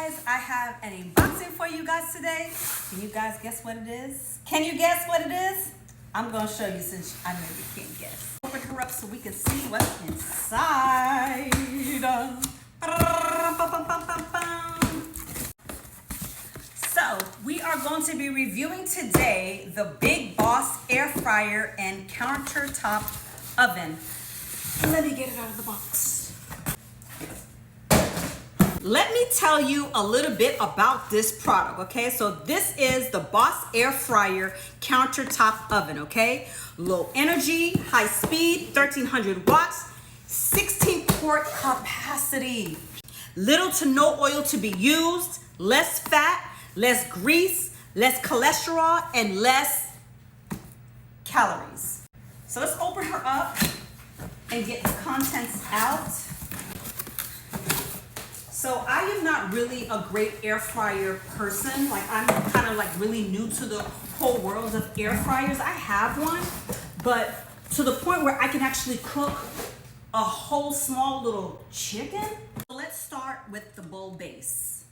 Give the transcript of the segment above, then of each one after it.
guys, I have an unboxing for you guys today. Can you guys guess what it is? Can you guess what it is? I'm gonna show you since I know you can't guess. Open her up so we can see what's inside. So we are going to be reviewing today the Big Boss air fryer and countertop oven. Let me get it out of the box. Let me tell you a little bit about this product, okay? So this is the Boss air fryer countertop oven, okay? Low energy, high speed, 1300 watts, 16 quart capacity. Little to no oil to be used, less fat, less grease, less cholesterol, and less calories. So let's open her up and get the contents out. So I am not really a great air fryer person. Like I'm kind of like really new to the whole world of air fryers. I have one, but to the point where I can actually cook a whole small little chicken. So let's start with the bowl base.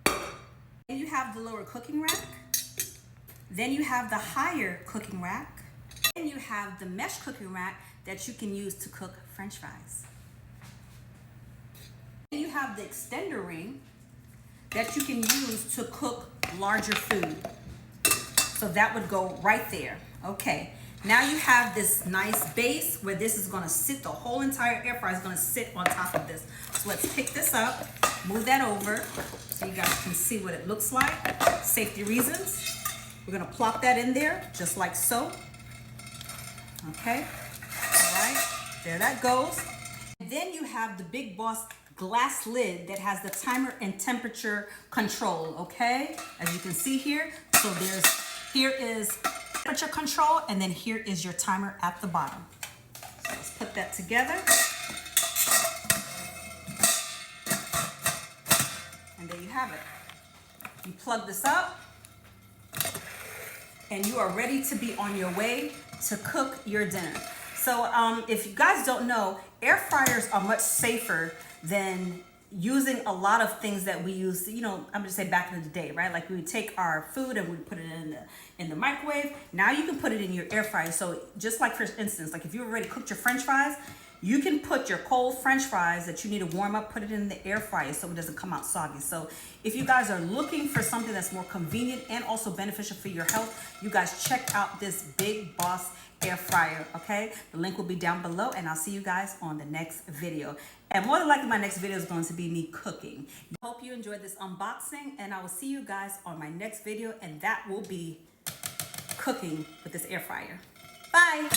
Then you have the lower cooking rack. Then you have the higher cooking rack. Then you have the mesh cooking rack that you can use to cook French fries. Then you have the extender ring that you can use to cook larger food. So that would go right there. Okay, now you have this nice base where this is gonna sit, the whole entire air fryer is gonna sit on top of this. So let's pick this up, move that over so you guys can see what it looks like. Safety reasons. We're gonna plop that in there just like so. Okay, all right, there that goes. And then you have the Big Boss glass lid that has the timer and temperature control, okay? As you can see here, so here is temperature control, and then here is your timer at the bottom. So let's put that together. And there you have it. You plug this up, and you are ready to be on your way to cook your dinner. So if you guys don't know, air fryers are much safer than using a lot of things that we use, you know, I'm gonna say back in the day, right? Like we would take our food and we put it in the microwave. Now you can put it in your air fryer. So just like for instance, like if you already cooked your French fries, you can put your cold French fries that you need to warm up, put it in the air fryer so it doesn't come out soggy. So if you guys are looking for something that's more convenient and also beneficial for your health, you guys check out this Big Boss air fryer, okay? The link will be down below, and I'll see you guys on the next video. And more than likely, my next video is going to be me cooking. I hope you enjoyed this unboxing, and I will see you guys on my next video, and that will be cooking with this air fryer. Bye.